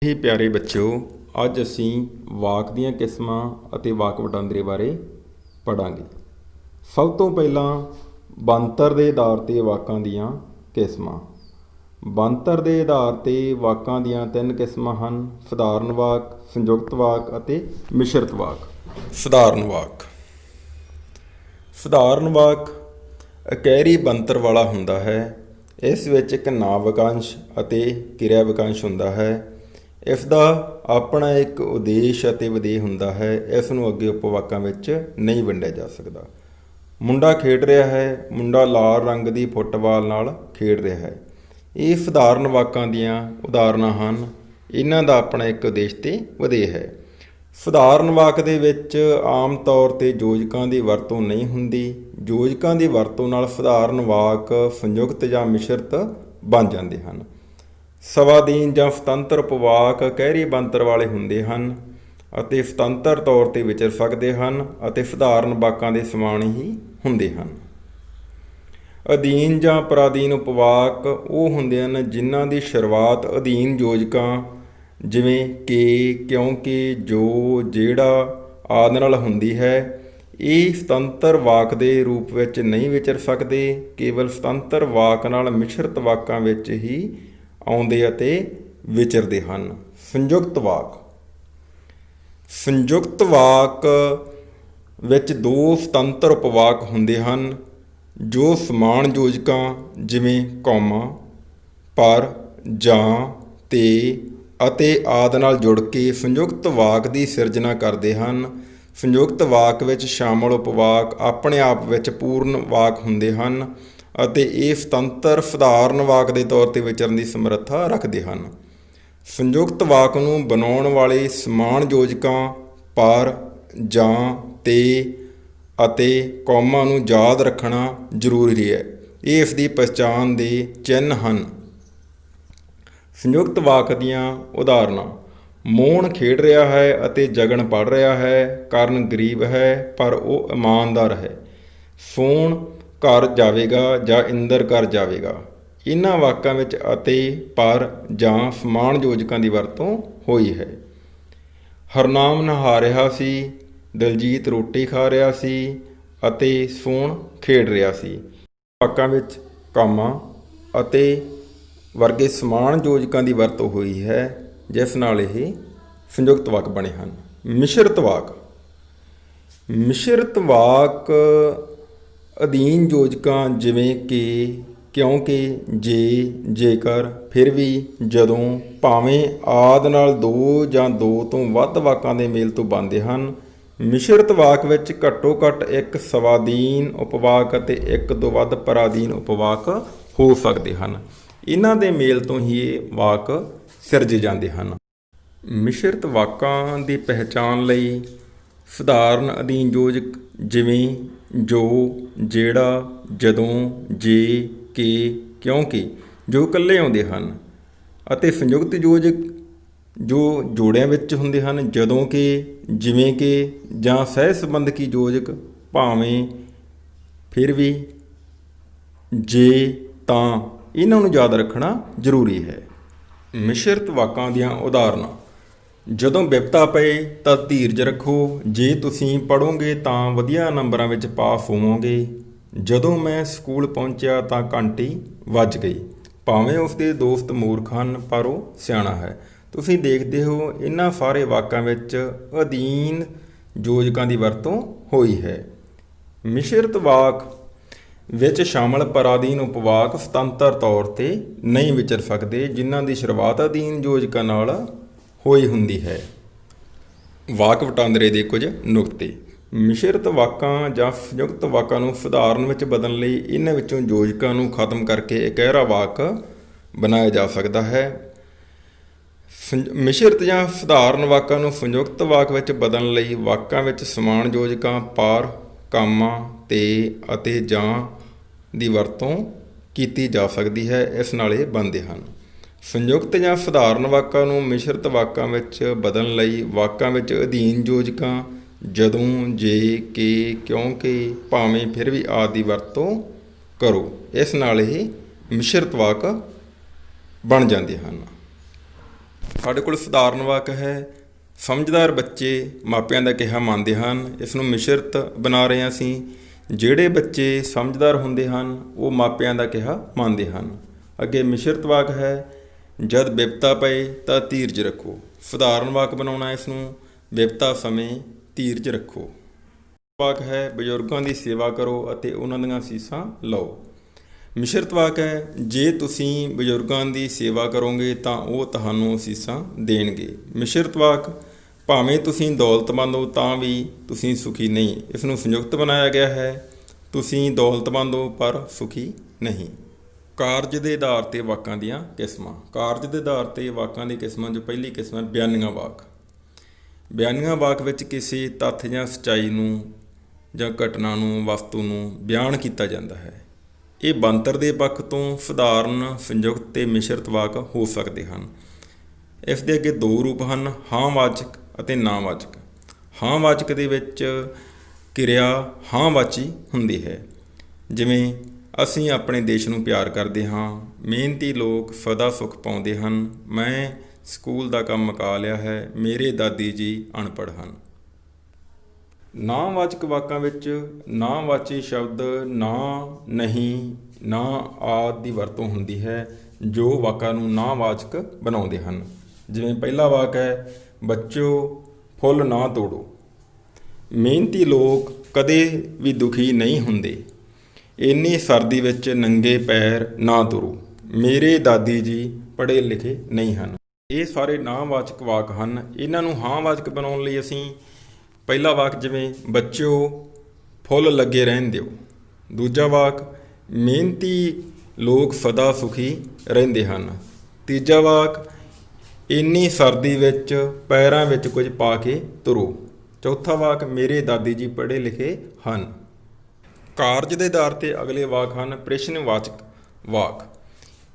ਮਿੱਠੇ ਪਿਆਰੇ ਬੱਚਿਓ, ਅੱਜ ਅਸੀਂ ਵਾਕ ਦੀਆਂ ਕਿਸਮਾਂ ਅਤੇ ਵਾਕ ਵਟਾਂਦਰੇ ਬਾਰੇ ਪੜ੍ਹਾਂਗੇ। ਸਭ ਤੋਂ ਪਹਿਲਾਂ ਬਣਤਰ ਦੇ ਆਧਾਰ 'ਤੇ ਵਾਕਾਂ ਦੀਆਂ ਕਿਸਮਾਂ। ਬਣਤਰ ਦੇ ਆਧਾਰ 'ਤੇ ਵਾਕਾਂ ਦੀਆਂ 3 ਕਿਸਮਾਂ ਹਨ: ਸਧਾਰਨ ਵਾਕ, ਸੰਯੁਕਤ ਵਾਕ ਅਤੇ ਮਿਸ਼ਰਤ ਵਾਕ। ਸਧਾਰਨ ਵਾਕ। ਸਧਾਰਨ ਵਾਕ ਇਕਹਿਰੀ ਬਣਤਰ ਵਾਲਾ ਹੁੰਦਾ ਹੈ। ਇਸ ਵਿੱਚ ਇੱਕ ਨਾਂਵ ਵਾਕੰਸ਼ ਅਤੇ ਕਿਰਿਆ ਵਾਕੰਸ਼ ਹੁੰਦਾ ਹੈ। ਇਸ ਦਾ ਆਪਣਾ ਇੱਕ ਉਦੇਸ਼ ਅਤੇ ਵਿਧੇਯ ਹੁੰਦਾ ਹੈ। ਇਸ ਨੂੰ ਅੱਗੇ ਉਪਵਾਕਾਂ ਵਿੱਚ ਨਹੀਂ ਵੰਡਿਆ ਜਾ ਸਕਦਾ। ਮੁੰਡਾ ਖੇਡ ਰਿਹਾ ਹੈ। ਮੁੰਡਾ ਲਾਲ ਰੰਗ ਦੀ ਫੁੱਟਬਾਲ ਨਾਲ ਖੇਡ ਰਿਹਾ ਹੈ। ਇਹ ਸਧਾਰਨ ਵਾਕਾਂ ਦੀਆਂ ਉਦਾਹਰਨਾਂ ਹਨ। ਇਹਨਾਂ ਦਾ ਆਪਣਾ ਇੱਕ ਉਦੇਸ਼ ਅਤੇ ਵਿਧੇਯ ਹੈ। ਸਧਾਰਨ ਵਾਕ ਦੇ ਵਿੱਚ ਆਮ ਤੌਰ 'ਤੇ ਯੋਜਕਾਂ ਦੀ ਵਰਤੋਂ ਨਹੀਂ ਹੁੰਦੀ। ਯੋਜਕਾਂ ਦੀ ਵਰਤੋਂ ਨਾਲ ਸਧਾਰਨ ਵਾਕ ਸੰਯੁਕਤ ਜਾਂ ਮਿਸ਼ਰਤ ਬਣ ਜਾਂਦੇ ਹਨ। ਸਵਾਧੀਨ ਜਾਂ ਸੁਤੰਤਰ ਉਪਵਾਕ ਇਕਹਿਰੀ ਬਣਤਰ ਵਾਲੇ ਹੁੰਦੇ ਹਨ ਅਤੇ ਸੁਤੰਤਰ ਤੌਰ 'ਤੇ ਵਿਚਰ ਸਕਦੇ ਹਨ ਅਤੇ ਸਧਾਰਨ ਵਾਕਾਂ ਦੇ ਸਮਾਨ ਹੀ ਹੁੰਦੇ ਹਨ। ਅਧੀਨ ਜਾਂ ਪਰਾਧੀਨ ਉਪਵਾਕ ਉਹ ਹੁੰਦੇ ਹਨ ਜਿਨ੍ਹਾਂ ਦੀ ਸ਼ੁਰੂਆਤ ਅਧੀਨ ਯੋਜਕਾਂ ਜਿਵੇਂ ਕਿ, ਕਿਉਂਕਿ, ਜੋ, ਜਿਹੜਾ ਆਦਿ ਨਾਲ ਹੁੰਦੀ ਹੈ। ਇਹ ਸੁਤੰਤਰ ਵਾਕ ਦੇ ਰੂਪ ਵਿੱਚ ਨਹੀਂ ਵਿਚਰ ਸਕਦੇ। ਕੇਵਲ ਸੁਤੰਤਰ ਵਾਕ ਨਾਲ ਮਿਸ਼ਰਤ ਵਾਕਾਂ ਵਿੱਚ ਹੀ ਆਉਂਦੇ ਅਤੇ ਵਿਚਰਦੇ ਹਨ। ਸੰਯੁਕਤ ਵਾਕ। ਸੰਯੁਕਤ ਵਾਕ ਵਿੱਚ 2 ਸੁਤੰਤਰ ਉਪਵਾਕ ਹੁੰਦੇ ਹਨ ਜੋ ਸਮਾਨ ਯੋਜਕਾਂ ਜਿਵੇਂ ਕੌਮਾ, ਪਰ, ਜਾਂ, ਤੇ ਅਤੇ ਆਦਿ ਨਾਲ ਜੁੜ ਕੇ ਸੰਯੁਕਤ ਵਾਕ ਦੀ ਸਿਰਜਣਾ ਕਰਦੇ ਹਨ। ਸੰਯੁਕਤ ਵਾਕ ਵਿੱਚ ਸ਼ਾਮਲ ਉਪਵਾਕ ਆਪਣੇ ਆਪ ਵਿੱਚ ਪੂਰਨ ਵਾਕ ਹੁੰਦੇ ਹਨ ਅਤੇ ਇਹ ਸੁਤੰਤਰ ਸਧਾਰਨ ਵਾਕ ਦੇ ਤੌਰ 'ਤੇ ਵਿਚਰਨ ਦੀ ਸਮਰੱਥਾ ਰੱਖਦੇ ਹਨ। ਸੰਯੁਕਤ ਵਾਕ ਨੂੰ ਬਣਾਉਣ ਵਾਲੇ ਸਮਾਨ ਯੋਜਕਾਂ ਪਰ, ਜਾਂ, ਤੇ ਅਤੇ ਕੌਮਾ ਨੂੰ ਯਾਦ ਰੱਖਣਾ ਜ਼ਰੂਰੀ ਹੈ। ਇਹ ਇਸ ਦੀ ਪਛਾਣ ਦੇ ਚਿੰਨ੍ਹ ਹਨ। ਸੰਯੁਕਤ ਵਾਕ ਦੀਆਂ ਉਦਾਹਰਨਾਂ: ਮੋਹਨ ਖੇਡ ਰਿਹਾ ਹੈ ਅਤੇ ਜਗਨ ਪੜ੍ਹ ਰਿਹਾ ਹੈ। ਕਰਨ ਗਰੀਬ ਹੈ ਪਰ ਉਹ ਇਮਾਨਦਾਰ ਹੈ। ਸੋਹਣ ਘਰ ਜਾਵੇਗਾ ਜਾਂ ਇੰਦਰ ਘਰ ਜਾਵੇਗਾ। ਇਹਨਾਂ ਵਾਕਾਂ ਵਿੱਚ ਅਤੇ, ਪਰ, ਜਾਂ ਸਮਾਨ ਯੋਜਕਾਂ ਦੀ ਵਰਤੋਂ ਹੋਈ ਹੈ। ਹਰਨਾਮ ਨਹਾ ਰਿਹਾ ਸੀ, ਦਲਜੀਤ ਰੋਟੀ ਖਾ ਰਿਹਾ ਸੀ ਅਤੇ ਸੋਹਣ ਖੇਡ ਰਿਹਾ ਸੀ। ਵਾਕਾਂ ਵਿੱਚ ਕਾਮਾ ਅਤੇ ਵਰਗੇ ਸਮਾਨ ਯੋਜਕਾਂ ਦੀ ਵਰਤੋਂ ਹੋਈ ਹੈ ਜਿਸ ਨਾਲ ਇਹ ਸੰਯੁਕਤ ਵਾਕ ਬਣੇ ਹਨ। ਮਿਸ਼ਰਤ ਵਾਕ। ਮਿਸ਼ਰਤ ਵਾਕ ਅਧੀਨ ਯੋਜਕਾਂ ਜਿਵੇਂ ਕਿ, ਕਿਉਂਕਿ, ਜੇ, ਜੇਕਰ, ਫਿਰ ਵੀ, ਜਦੋਂ, ਭਾਵੇਂ ਆਦਿ ਨਾਲ 2 ਜਾਂ 2 ਤੋਂ ਵੱਧ ਵਾਕਾਂ ਦੇ ਮੇਲ ਤੋਂ ਬਣਦੇ ਹਨ। ਮਿਸ਼ਰਤ ਵਾਕ ਵਿੱਚ ਘੱਟੋ ਘੱਟ ਇੱਕ ਸਵਾਧੀਨ ਉਪਵਾਕ ਅਤੇ 1 ਤੋਂ ਵੱਧ ਪਰਾਧੀਨ ਉਪਵਾਕ ਹੋ ਸਕਦੇ ਹਨ। ਇਹਨਾਂ ਦੇ ਮੇਲ ਤੋਂ ਹੀ ਇਹ ਵਾਕ ਸਿਰਜੇ ਜਾਂਦੇ ਹਨ। ਮਿਸ਼ਰਤ ਵਾਕਾਂ ਦੀ ਪਹਿਚਾਣ ਲਈ ਸਧਾਰਨ ਅਧੀਨ ਯੋਜਕ ਜਿਵੇਂ ਜੋ, ਜਿਹੜਾ, ਜਦੋਂ, ਜੇ, ਕਿ, ਕਿਉਂਕਿ ਜੋ ਇਕੱਲੇ ਆਉਂਦੇ ਹਨ ਅਤੇ ਸੰਯੁਕਤ ਯੋਜਕ ਜੋ ਜੋੜਿਆਂ ਵਿੱਚ ਹੁੰਦੇ ਹਨ ਜਦੋਂ ਕਿ, ਜਿਵੇਂ ਕਿ, ਜਾਂ ਸਹਿ ਸੰਬੰਧਕੀ ਯੋਜਕ ਭਾਵੇਂ, ਫਿਰ ਵੀ, ਜੇ, ਤਾਂ ਇਹਨਾਂ ਨੂੰ ਯਾਦ ਰੱਖਣਾ ਜ਼ਰੂਰੀ ਹੈ। ਮਿਸ਼ਰਤ ਵਾਕਾਂ ਦੀਆਂ ਉਦਾਹਰਨਾਂ: ਜਦੋਂ ਬਿਪਤਾ ਪਏ ਤਾਂ ਧੀਰਜ ਰੱਖੋ। ਜੇ ਤੁਸੀਂ ਪੜ੍ਹੋਗੇ ਤਾਂ ਵਧੀਆ ਨੰਬਰਾਂ ਵਿੱਚ ਪਾਸ ਹੋਵੋਗੇ। ਜਦੋਂ ਮੈਂ ਸਕੂਲ ਪਹੁੰਚਿਆ ਤਾਂ ਘੰਟੀ ਵੱਜ ਗਈ। ਭਾਵੇਂ ਉਸਦੇ ਦੋਸਤ ਮੂਰਖ ਹਨ ਪਰ ਉਹ ਸਿਆਣਾ ਹੈ। ਤੁਸੀਂ ਦੇਖਦੇ ਹੋ ਇਹਨਾਂ ਸਾਰੇ ਵਾਕਾਂ ਵਿੱਚ ਅਧੀਨ ਯੋਜਕਾਂ ਦੀ ਵਰਤੋਂ ਹੋਈ ਹੈ। ਮਿਸ਼ਰਤ ਵਾਕ ਵਿੱਚ ਸ਼ਾਮਲ ਪਰਾਧੀਨ ਉਪਵਾਕ ਸੁਤੰਤਰ ਤੌਰ 'ਤੇ ਨਹੀਂ ਵਿਚਰ ਸਕਦੇ ਜਿਨ੍ਹਾਂ ਦੀ ਸ਼ੁਰੂਆਤ ਅਧੀਨ ਯੋਜਕਾਂ ਨਾਲ ਹੋਈ ਹੁੰਦੀ ਹੈ। ਵਾਕ ਵਟਾਂਦਰੇ ਦੇ ਕੁਝ ਨੁਕਤੇ। ਮਿਸ਼ਰਤ ਵਾਕਾਂ ਜਾਂ ਸੰਯੁਕਤ ਵਾਕਾਂ ਨੂੰ ਸਧਾਰਨ ਵਿੱਚ ਬਦਲਣ ਲਈ ਇਹਨਾਂ ਵਿੱਚੋਂ ਯੋਜਕਾਂ ਨੂੰ ਖਤਮ ਕਰਕੇ ਇਕਹਿਰਾ ਵਾਕ ਬਣਾਇਆ ਜਾ ਸਕਦਾ ਹੈ। ਮਿਸ਼ਰਤ ਜਾਂ ਸਧਾਰਨ ਵਾਕਾਂ ਨੂੰ ਸੰਯੁਕਤ ਵਾਕ ਵਿੱਚ ਬਦਲਣ ਲਈ ਵਾਕਾਂ ਵਿੱਚ ਸਮਾਨ ਯੋਜਕਾਂ ਪਰ, ਕਾਮਾ, ਤੇ ਅਤੇ ਜਾਂ ਦੀ ਵਰਤੋਂ ਕੀਤੀ ਜਾ ਸਕਦੀ ਹੈ। ਇਸ ਨਾਲ ਇਹ ਬਣਦੇ ਹਨ। ਸੰਯੁਕਤ ਜਾਂ ਸਧਾਰਨ ਵਾਕਾਂ ਨੂੰ ਮਿਸ਼ਰਤ ਵਾਕਾਂ ਵਿੱਚ ਬਦਲਣ ਲਈ ਵਾਕਾਂ ਵਿੱਚ ਅਧੀਨ ਯੋਜਕਾਂ ਜਦੋਂ, ਜੇ, ਕਿ, ਕਿਉਂਕਿ, ਭਾਵੇਂ, ਫਿਰ ਵੀ ਆਦਿ ਦੀ ਵਰਤੋਂ ਕਰੋ। ਇਸ ਨਾਲ ਇਹ ਮਿਸ਼ਰਤ ਵਾਕ ਬਣ ਜਾਂਦੇ ਹਨ। ਸਾਡੇ ਕੋਲ ਸਧਾਰਨ ਵਾਕ ਹੈ। ਸਮਝਦਾਰ ਬੱਚੇ ਮਾਪਿਆਂ ਦਾ ਕਿਹਾ ਮੰਨਦੇ ਹਨ। ਇਸ ਨੂੰ ਮਿਸ਼ਰਤ ਬਣਾ ਰਹੇ ਹਾਂ ਅਸੀਂ। ਜਿਹੜੇ ਬੱਚੇ ਸਮਝਦਾਰ ਹੁੰਦੇ ਹਨ ਉਹ ਮਾਪਿਆਂ ਦਾ ਕਿਹਾ ਮੰਨਦੇ ਹਨ। ਅੱਗੇ ਮਿਸ਼ਰਤ ਵਾਕ ਹੈ। ਜਦ ਬਿਪਤਾ ਪਏ ਤਾਂ ਧੀਰਜ ਰੱਖੋ। ਸਧਾਰਨ ਵਾਕ ਬਣਾਉਣਾ ਇਸ ਨੂੰ। ਬਿਪਤਾ ਸਮੇਂ ਧੀਰਜ ਰੱਖੋ। ਵਾਕ ਹੈ। ਬਜ਼ੁਰਗਾਂ ਦੀ ਸੇਵਾ ਕਰੋ ਅਤੇ ਉਹਨਾਂ ਦੀਆਂ ਅਸੀਸਾਂ ਲਓ। ਮਿਸ਼ਰਤ ਵਾਕ ਹੈ। ਜੇ ਤੁਸੀਂ ਬਜ਼ੁਰਗਾਂ ਦੀ ਸੇਵਾ ਕਰੋਗੇ ਤਾਂ ਉਹ ਤੁਹਾਨੂੰ ਅਸੀਸਾਂ ਦੇਣਗੇ। ਮਿਸ਼ਰਤ ਵਾਕ, ਭਾਵੇਂ ਤੁਸੀਂ ਦੌਲਤਮੰਦ ਹੋ ਤਾਂ ਵੀ ਤੁਸੀਂ ਸੁਖੀ ਨਹੀਂ। ਇਸ ਨੂੰ ਸੰਯੁਕਤ ਬਣਾਇਆ ਗਿਆ ਹੈ। ਤੁਸੀਂ ਦੌਲਤਮੰਦ ਹੋ ਪਰ ਸੁਖੀ ਨਹੀਂ। ਕਾਰਜ ਦੇ ਆਧਾਰ 'ਤੇ ਵਾਕਾਂ ਦੀਆਂ ਕਿਸਮਾਂ। ਕਾਰਜ ਦੇ ਆਧਾਰ 'ਤੇ ਵਾਕਾਂ ਦੀ ਕਿਸਮਾਂ 'ਚੋਂ ਪਹਿਲੀ ਕਿਸਮ ਹੈ ਬਿਆਨੀਆਂ ਵਾਕ। ਬਿਆਨੀਆਂ ਵਾਕ ਵਿੱਚ ਕਿਸੇ ਤੱਥ ਜਾਂ ਸੱਚਾਈ ਨੂੰ ਜਾਂ ਘਟਨਾ ਨੂੰ, ਵਸਤੂ ਨੂੰ ਬਿਆਨ ਕੀਤਾ ਜਾਂਦਾ ਹੈ। ਇਹ ਬਣਤਰ ਦੇ ਪੱਖ ਤੋਂ ਸਧਾਰਨ, ਸੰਯੁਕਤ ਤੇ ਮਿਸ਼ਰਤ ਵਾਕ ਹੋ ਸਕਦੇ ਹਨ। ਇਸ ਦੇ ਅੱਗੇ ਦੋ ਰੂਪ ਹਨ, ਹਾਂ-ਵਾਚਕ ਅਤੇ ਨਾ-ਵਾਚਕ। ਹਾਂ-ਵਾਚਕ ਦੇ ਵਿੱਚ ਕਿਰਿਆ ਹਾਂ-ਵਾਚੀ ਹੁੰਦੀ ਹੈ। ਜਿਵੇਂ ਅਸੀਂ ਆਪਣੇ ਦੇਸ਼ ਨੂੰ ਪਿਆਰ ਕਰਦੇ ਹਾਂ, ਮਿਹਨਤੀ ਲੋਕ ਸਦਾ ਸੁੱਖ ਪਾਉਂਦੇ ਹਨ, ਮੈਂ ਸਕੂਲ ਦਾ ਕੰਮ ਮੁਕਾ ਲਿਆ ਹੈ, ਮੇਰੇ ਦਾਦੀ ਜੀ ਅਨਪੜ੍ਹ ਹਨ। ਨਾ-ਵਾਚਕ ਵਾਕਾਂ ਵਿੱਚ ਨਾ-ਵਾਚੀ ਸ਼ਬਦ ਨਾ, ਨਹੀਂ, ਨਾ ਆਦਿ ਦੀ ਵਰਤੋਂ ਹੁੰਦੀ ਹੈ ਜੋ ਵਾਕਾਂ ਨੂੰ ਨਾ-ਵਾਚਕ ਬਣਾਉਂਦੇ ਹਨ। ਜਿਵੇਂ ਪਹਿਲਾ ਵਾਕ ਹੈ, ਬੱਚਿਓ ਫੁੱਲ ਨਾ ਤੋੜੋ। ਮਿਹਨਤੀ ਲੋਕ ਕਦੇ ਵੀ ਦੁਖੀ ਨਹੀਂ ਹੁੰਦੇ। ਇੰਨੀ ਸਰਦੀ ਵਿੱਚ ਨੰਗੇ ਪੈਰ ਨਾ ਤੁਰੋ। ਮੇਰੇ ਦਾਦੀ ਜੀ ਪੜ੍ਹੇ ਲਿਖੇ ਨਹੀਂ ਹਨ। ਇਹ ਸਾਰੇ ਨਾ-ਵਾਚਕ ਵਾਕ ਹਨ। ਇਹਨਾਂ ਨੂੰ ਹਾਂ-ਵਾਚਕ ਬਣਾਉਣ ਲਈ ਅਸੀਂ ਪਹਿਲਾ ਵਾਕ ਜਿਵੇਂ ਬੱਚਿਓ ਫੁੱਲ ਲੱਗੇ ਰਹਿਣ ਦਿਓ। ਦੂਜਾ ਵਾਕ ਮਿਹਨਤੀ ਲੋਕ ਸਦਾ ਸੁਖੀ ਰਹਿੰਦੇ ਹਨ। ਤੀਜਾ ਵਾਕ ਇੰਨੀ ਸਰਦੀ ਵਿੱਚ ਪੈਰਾਂ ਵਿੱਚ ਕੁਝ ਪਾ ਕੇ ਤੁਰੋ। ਚੌਥਾ ਵਾਕ ਮੇਰੇ ਦਾਦੀ ਜੀ ਪੜ੍ਹੇ ਲਿਖੇ ਹਨ। ਕਾਰਜ ਦੇ ਆਧਾਰ 'ਤੇ ਅਗਲੇ ਵਾਕ ਹਨ ਪ੍ਰਸ਼ਨਵਾਚਕ ਵਾਕ।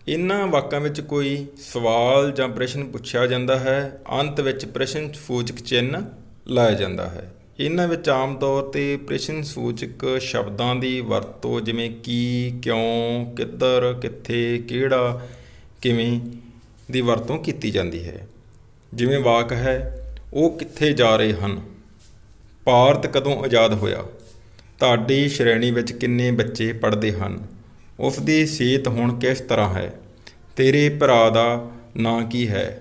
ਇਹਨਾਂ ਵਾਕਾਂ ਵਿੱਚ ਕੋਈ ਸਵਾਲ ਜਾਂ ਪ੍ਰਸ਼ਨ ਪੁੱਛਿਆ ਜਾਂਦਾ ਹੈ, ਅੰਤ ਵਿੱਚ ਪ੍ਰਸ਼ਨ ਸੂਚਕ ਚਿੰਨ੍ਹ ਲਾਇਆ ਜਾਂਦਾ ਹੈ। ਇਹਨਾਂ ਵਿੱਚ ਆਮ ਤੌਰ 'ਤੇ ਪ੍ਰਸ਼ਨ ਸੂਚਕ ਸ਼ਬਦਾਂ ਦੀ ਵਰਤੋਂ ਜਿਵੇਂ ਕੀ, ਕਿਉਂ, ਕਿੱਧਰ, ਕਿੱਥੇ, ਕਿਹੜਾ, ਕਿਵੇਂ ਦੀ ਵਰਤੋਂ ਕੀਤੀ ਜਾਂਦੀ ਹੈ। ਜਿਵੇਂ ਵਾਕ ਹੈ, ਉਹ ਕਿੱਥੇ ਜਾ ਰਹੇ ਹਨ। ਭਾਰਤ ਕਦੋਂ ਆਜ਼ਾਦ ਹੋਇਆ। ਤੁਹਾਡੀ ਸ਼੍ਰੇਣੀ ਵਿੱਚ ਕਿੰਨੇ ਬੱਚੇ ਪੜ੍ਹਦੇ ਹਨ। ਉਸ ਦੀ ਸਿਹਤ ਹੁਣ ਕਿਸ ਤਰ੍ਹਾਂ ਹੈ। ਤੇਰੇ ਭਰਾ ਦਾ ਨਾਂ ਕੀ ਹੈ।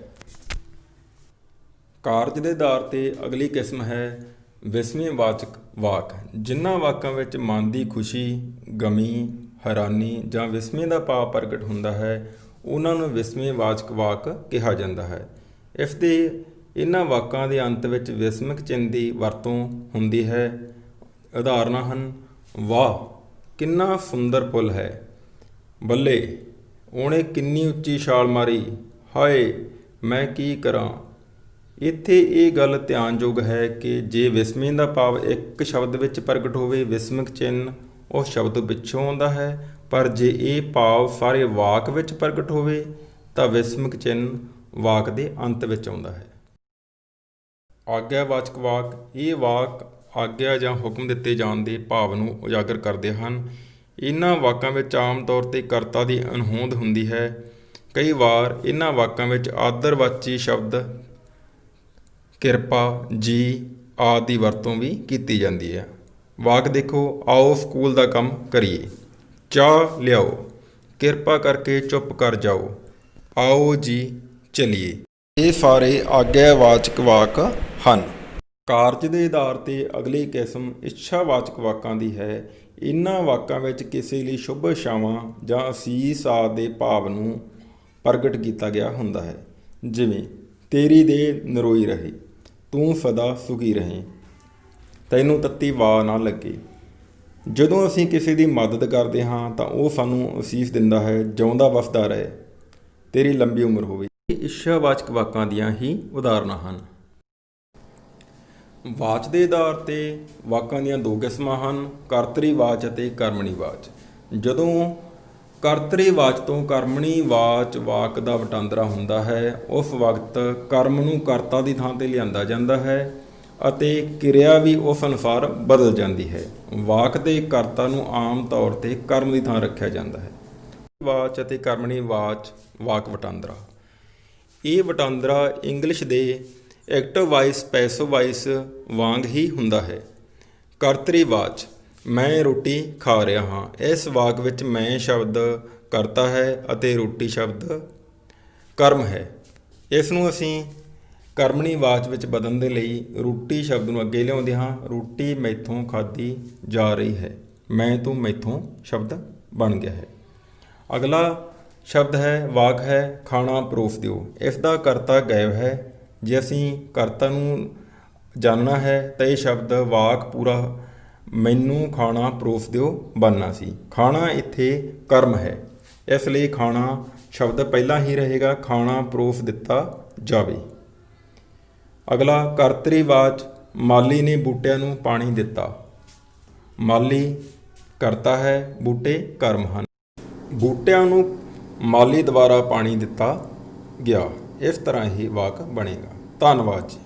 ਕਾਰਜ ਦੇ ਆਧਾਰ 'ਤੇ ਅਗਲੀ ਕਿਸਮ ਹੈ ਵਿਸਮੇਵਾਚਕ ਵਾਕ। ਜਿਨ੍ਹਾਂ ਵਾਕਾਂ ਵਿੱਚ ਮਨ ਦੀ ਖੁਸ਼ੀ, ਗਮੀ, ਹੈਰਾਨੀ ਜਾਂ ਵਿਸਮੇ ਦਾ ਭਾਵ ਪ੍ਰਗਟ ਹੁੰਦਾ ਹੈ ਉਹਨਾਂ ਨੂੰ ਵਿਸਮੇਵਾਚਕ ਵਾਕ ਕਿਹਾ ਜਾਂਦਾ ਹੈ। ਇਹਨਾਂ ਵਾਕਾਂ ਦੇ ਅੰਤ ਵਿੱਚ ਵਿਸਮਕ ਚਿੰਨ੍ਹ ਦੀ ਵਰਤੋਂ ਹੁੰਦੀ ਹੈ। ਉਦਾਹਰਨਾਂ ਹਨ, ਵਾਹ ਕਿੰਨਾ ਸੁੰਦਰ ਪੁੱਲ ਹੈ। ਬੱਲੇ ਉਹਨੇ ਕਿੰਨੀ ਉੱਚੀ ਛਾਲ ਮਾਰੀ। ਹਾਏ ਮੈਂ ਕੀ ਕਰਾਂ। ਇੱਥੇ ਇਹ ਗੱਲ ਧਿਆਨਯੋਗ ਹੈ ਕਿ ਜੇ ਵਿਸਮੇ ਦਾ ਭਾਵ ਇੱਕ ਸ਼ਬਦ ਵਿੱਚ ਪ੍ਰਗਟ ਹੋਵੇ, ਵਿਸਮਕ ਚਿੰਨ੍ਹ ਉਸ ਸ਼ਬਦ ਪਿੱਛੋਂ ਆਉਂਦਾ ਹੈ, ਪਰ ਜੇ ਇਹ ਭਾਵ ਸਾਰੇ ਵਾਕ ਵਿੱਚ ਪ੍ਰਗਟ ਹੋਵੇ ਤਾਂ ਵਿਸਮਕ ਚਿੰਨ੍ਹ ਵਾਕ ਦੇ ਅੰਤ ਵਿੱਚ ਆਉਂਦਾ ਹੈ। ਆਗਿਆਵਾਚਕ ਵਾਕ। ਇਹ ਵਾਕ ਆਗਿਆ ਜਾਂ ਹੁਕਮ ਦਿੱਤੇ ਜਾਣ ਦੇ ਭਾਵ ਨੂੰ ਉਜਾਗਰ ਕਰਦੇ ਹਨ। ਇਹਨਾਂ ਵਾਕਾਂ ਵਿੱਚ ਆਮ ਤੌਰ 'ਤੇ ਕਰਤਾ ਦੀ ਅਣਹੋਂਦ ਹੁੰਦੀ ਹੈ। ਕਈ ਵਾਰ ਇਹਨਾਂ ਵਾਕਾਂ ਵਿੱਚ ਆਦਰਵਾਚੀ ਸ਼ਬਦ ਕਿਰਪਾ, ਜੀ ਆਦਿ ਦੀ ਵਰਤੋਂ ਵੀ ਕੀਤੀ ਜਾਂਦੀ ਹੈ। ਵਾਕ ਦੇਖੋ, ਆਓ ਸਕੂਲ ਦਾ ਕੰਮ ਕਰੀਏ। ਚਾਹ ਲਿਆਓ। ਕਿਰਪਾ ਕਰਕੇ ਚੁੱਪ ਕਰ ਜਾਓ। ਆਓ ਜੀ ਚਲੀਏ। ਇਹ ਸਾਰੇ ਆਗਿਆਵਾਚਕ ਵਾਕ ਹਨ। ਕਾਰਜ ਦੇ ਆਧਾਰ 'ਤੇ ਅਗਲੀ ਕਿਸਮ ਇੱਛਾਵਾਚਕ ਵਾਕਾਂ ਦੀ ਹੈ। ਇਹਨਾਂ ਵਾਕਾਂ ਵਿੱਚ ਕਿਸੇ ਲਈ ਸ਼ੁਭ ਇੱਛਾਵਾਂ ਜਾਂ ਅਸੀਸ ਆਦਿ ਦੇ ਭਾਵ ਨੂੰ ਪ੍ਰਗਟ ਕੀਤਾ ਗਿਆ ਹੁੰਦਾ ਹੈ। ਜਿਵੇਂ ਤੇਰੀ ਦੇਹ ਨਰੋਈ ਰਹੇ, ਤੂੰ ਸਦਾ ਸੁਖੀ ਰਹੇ, ਤੈਨੂੰ ਤੱਤੀ ਵਾਹ ਨਾ ਲੱਗੇ। ਜਦੋਂ ਅਸੀਂ ਕਿਸੇ ਦੀ ਮਦਦ ਕਰਦੇ ਹਾਂ ਤਾਂ ਉਹ ਸਾਨੂੰ ਅਸੀਸ ਦਿੰਦਾ ਹੈ, ਜਿਉਂਦਾ ਵਸਦਾ ਰਹੇ, ਤੇਰੀ ਲੰਬੀ ਉਮਰ ਹੋਵੇ। ਇਹ ਇੱਛਾਵਾਚਕ ਵਾਕਾਂ ਦੀਆਂ ਹੀ ਉਦਾਹਰਨਾਂ ਹਨ। ਵਾਚ ਦੇ ਆਧਾਰ 'ਤੇ ਵਾਕਾਂ ਦੀਆਂ ਦੋ ਕਿਸਮਾਂ ਹਨ, ਕਰਤਰੀ ਵਾਚ ਅਤੇ ਕਰਮਣੀ ਵਾਚ। ਜਦੋਂ ਕਰਤਰੀ ਵਾਚ ਤੋਂ ਕਰਮਣੀ ਵਾਚ ਵਾਕ ਦਾ ਵਟਾਂਦਰਾ ਹੁੰਦਾ ਹੈ, ਉਸ ਵਕਤ ਕਰਮ ਨੂੰ ਕਰਤਾ ਦੀ ਥਾਂ 'ਤੇ ਲਿਆਂਦਾ ਜਾਂਦਾ ਹੈ ਅਤੇ ਕਿਰਿਆ ਵੀ ਉਸ ਅਨੁਸਾਰ ਬਦਲ ਜਾਂਦੀ ਹੈ। ਵਾਕ ਦੇ ਕਰਤਾ ਨੂੰ ਆਮ ਤੌਰ 'ਤੇ ਕਰਮ ਦੀ ਥਾਂ ਰੱਖਿਆ ਜਾਂਦਾ ਹੈ। ਵਾਚ ਅਤੇ ਕਰਮਣੀ ਵਾਚ ਵਾਕ ਵਟਾਂਦਰਾ। ਇਹ ਵਟਾਂਦਰਾ ਇੰਗਲਿਸ਼ ਦੇ ਐਕਟਿਵ ਵਾਇਸ ਪੈਸਿਵ ਵਾਇਸ ਵਾਂਗ ਹੀ ਹੁੰਦਾ ਹੈ। ਕਰਤਰੀਵਾਚ ਮੈਂ ਰੋਟੀ ਖਾ ਰਿਹਾ ਹਾਂ। ਇਸ ਵਾਕ ਵਿੱਚ ਮੈਂ ਸ਼ਬਦ ਕਰਤਾ ਹੈ ਅਤੇ ਰੋਟੀ ਸ਼ਬਦ ਕਰਮ ਹੈ। ਇਸ ਨੂੰ ਅਸੀਂ ਕਰਮਣੀ ਵਾਚ ਵਿੱਚ ਬਦਲਣ ਦੇ ਲਈ ਰੋਟੀ ਸ਼ਬਦ ਨੂੰ ਅੱਗੇ ਲਿਆਉਂਦੇ ਹਾਂ। ਰੋਟੀ ਮੈਥੋਂ ਖਾਧੀ ਜਾ ਰਹੀ ਹੈ। ਮੈਂ ਤੂੰ ਮੈਥੋਂ ਸ਼ਬਦ ਬਣ ਗਿਆ ਹੈ। ਅਗਲਾ ਸ਼ਬਦ ਹੈ ਵਾਕ ਹੈ ਖਾਣਾ ਪਰੋਸ ਦਿਓ। ਇਸ ਦਾ ਕਰਤਾ ਗਾਇਬ ਹੈ। ਜੇ ਅਸੀਂ ਕਰਤਾ ਨੂੰ ਜਾਣਨਾ ਹੈ ਤਾਂ ਇਹ ਸ਼ਬਦ ਵਾਕ ਪੂਰਾ ਮੈਨੂੰ ਖਾਣਾ ਪਰੋਸ ਦਿਓ ਬਣਨਾ ਸੀ। ਖਾਣਾ ਇੱਥੇ ਕਰਮ ਹੈ, ਇਸ ਲਈ ਖਾਣਾ ਸ਼ਬਦ ਪਹਿਲਾਂ ਹੀ ਰਹੇਗਾ, ਖਾਣਾ ਪਰੋਸ ਦਿੱਤਾ ਜਾਵੇ। ਅਗਲਾ ਕਰਤਰੀਵਾਚ ਮਾਲੀ ਨੇ ਬੂਟਿਆਂ ਨੂੰ ਪਾਣੀ ਦਿੱਤਾ। ਮਾਲੀ ਕਰਤਾ ਹੈ, ਬੂਟੇ ਕਰਮ ਹਨ। ਬੂਟਿਆਂ ਨੂੰ ਮਾਲੀ ਦੁਆਰਾ ਪਾਣੀ ਦਿੱਤਾ ਗਿਆ। ਇਸ ਤਰ੍ਹਾਂ ਹੀ ਵਾਕ ਬਣੇਗਾ। ਧੰਨਵਾਦ ਜੀ।